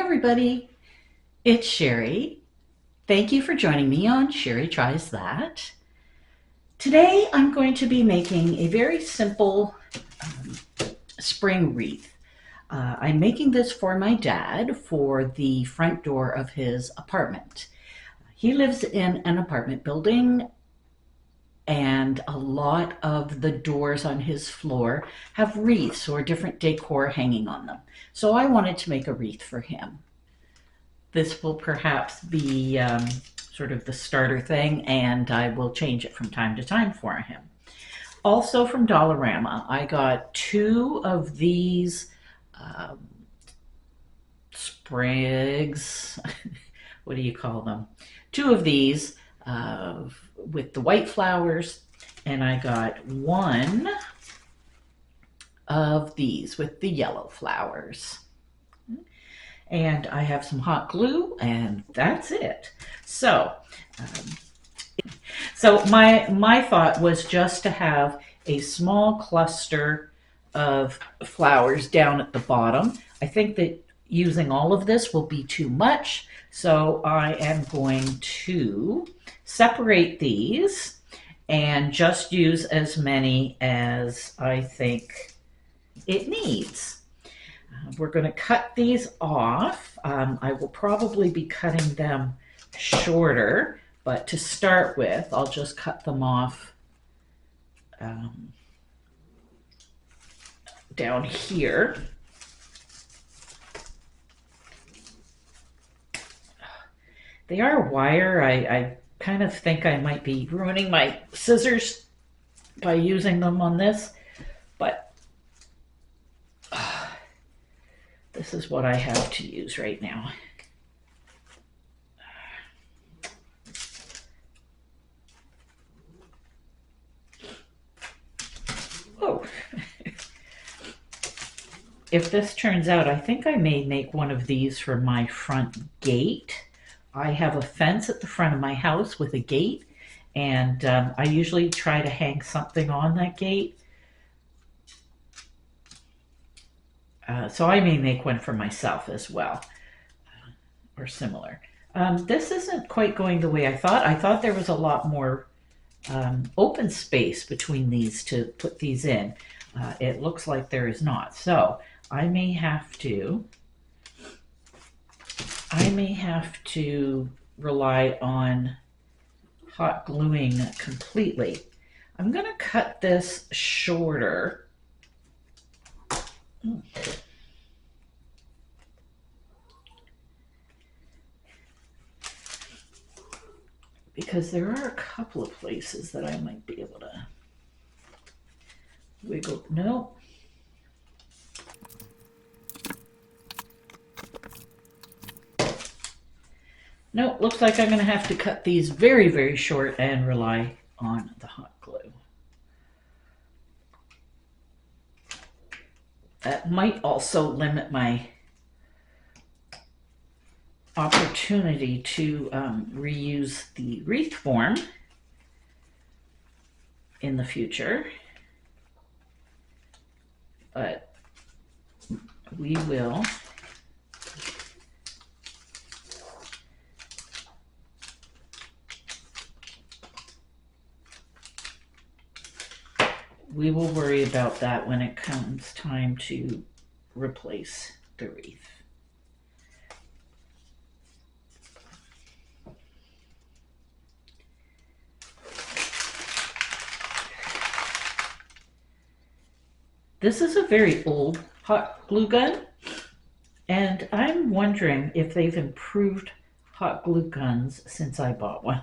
everybody, it's Sherry. Thank you for joining me on Sherry Tries That. Today I'm going to be making a very simple spring wreath. I'm making this for my dad for the front door of his apartment. He lives in an apartment building and a lot of the doors on his floor have wreaths or different decor hanging on them. So I wanted to make a wreath for him. This will perhaps be sort of the starter thing, and I will change it from time to time for him. Also from Dollarama, I got two of these sprigs, what do you call them? Two of these with the white flowers, and I got one of these with the yellow flowers. And I have some hot glue, and that's it. So my thought was just to have a small cluster of flowers down at the bottom. I think that using all of this will be too much, so I am going to separate these and just use as many as I think it needs. We're going to cut these off. I will probably be cutting them shorter, but to start with, I'll just cut them off down here. They are wire. I kind of think I might be ruining my scissors by using them on this, but this is what I have to use right now. Oh. If this turns out, I think I may make one of these for my front gate. I have a fence at the front of my house with a gate, and I usually try to hang something on that gate. So I may make one for myself as well, or similar. This isn't quite going the way I thought. I thought there was a lot more open space between these to put these in. It looks like there is not. So I may have to rely on hot gluing completely. I'm going to cut this shorter. Because there are a couple of places that I might be able to wiggle. No. No, looks like I'm going to have to cut these very, very short and rely on the hot glue. That might also limit my opportunity to reuse the wreath form in the future, but we will worry about that when it comes time to replace the wreath. This is a very old hot glue gun, and I'm wondering if they've improved hot glue guns since I bought one.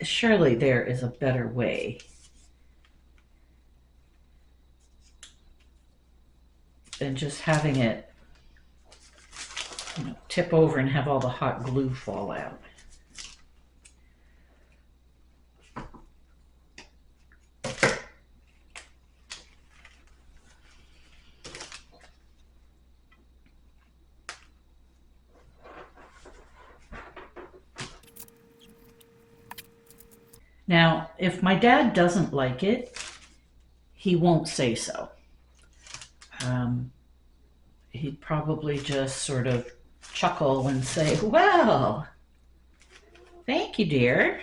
Surely there is a better way than just having it, tip over and have all the hot glue fall out. Now, if my dad doesn't like it, he won't say so. he'd probably just sort of chuckle and say, "Well, thank you, dear."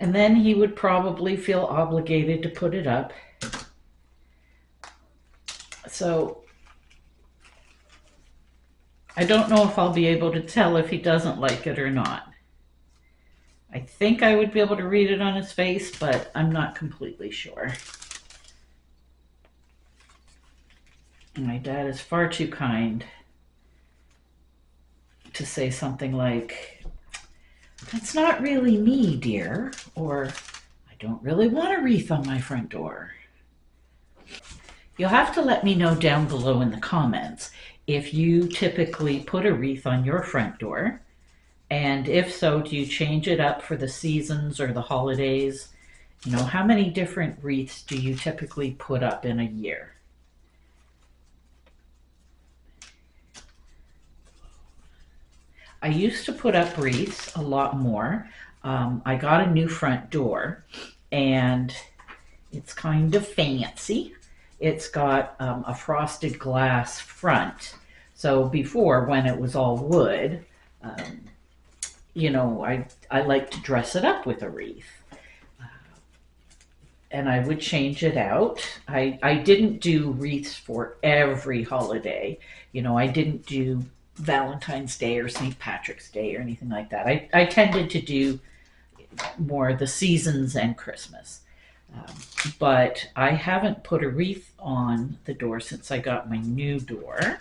And then he would probably feel obligated to put it up. So I don't know if I'll be able to tell if he doesn't like it or not. I think I would be able to read it on his face, but I'm not completely sure. My dad is far too kind to say something like, "That's not really me, dear," or "I don't really want a wreath on my front door." You'll have to let me know down below in the comments if you typically put a wreath on your front door. And if so, do you change it up for the seasons or the holidays? You know, how many different wreaths do you typically put up in a year? I used to put up wreaths a lot more. I got a new front door and it's kind of fancy. It's got a frosted glass front. So before, when it was all wood, you know, I like to dress it up with a wreath. And I would change it out. I didn't do wreaths for every holiday. You know, I didn't do Valentine's Day or St. Patrick's Day or anything like that. I tended to do more the seasons and Christmas. Um, but I haven't put a wreath on the door since I got my new door.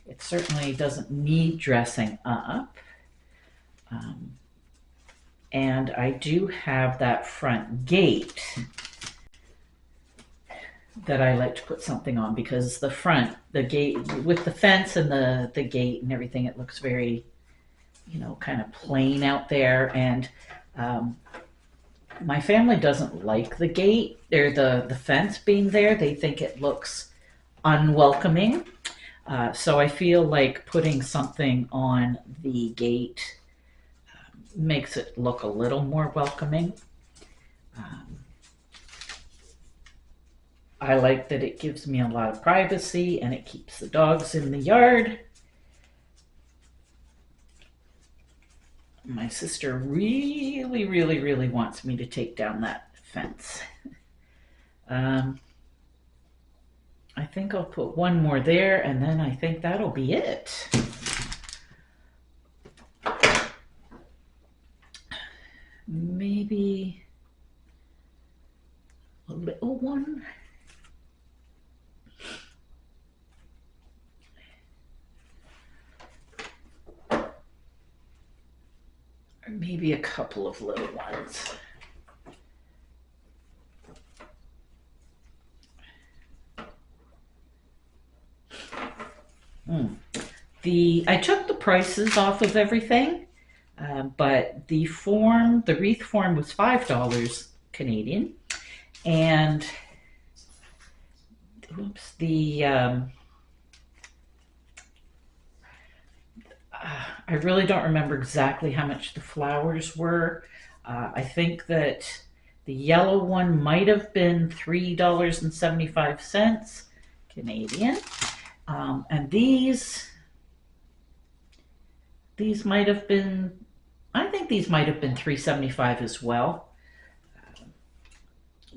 It certainly doesn't need dressing up. And I do have that front gate that I like to put something on because the front, the gate, with the fence and the gate and everything, it looks very, you know, kind of plain out there. And my family doesn't like the gate or the fence being there. They think it looks unwelcoming. So I feel like putting something on the gate makes it look a little more welcoming. I like that it gives me a lot of privacy and it keeps the dogs in the yard. My sister really wants me to take down that fence. I think I'll put one more there and then I think that'll be it. Maybe a little one. Or maybe a couple of little ones. I took the prices off of everything, but the wreath form was $5 Canadian, and oops, I really don't remember exactly how much the flowers were. I think that the yellow one might have been $3.75 Canadian, and these might have been, I think these might have been $3.75 as well.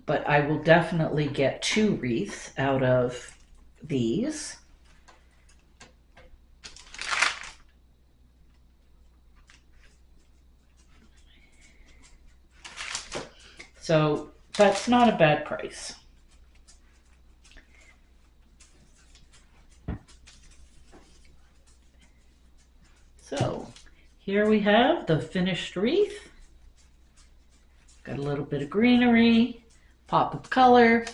But I will definitely get 2 wreaths out of these. So that's not a bad price. So here we have the finished wreath. Got a little bit of greenery, pop of color.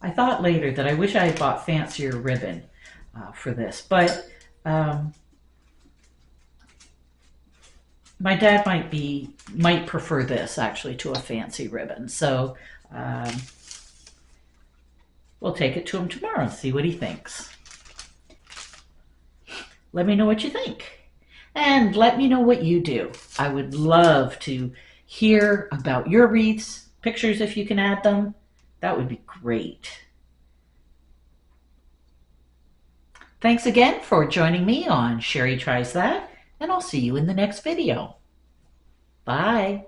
I thought later that I wish I had bought fancier ribbon for this, but my dad might prefer this actually to a fancy ribbon. So we'll take it to him tomorrow and see what he thinks. Let me know what you think. And let me know what you do. I would love to hear about your wreaths, pictures if you can add them. That would be great. Thanks again for joining me on Sherry Tries That, and I'll see you in the next video. Bye.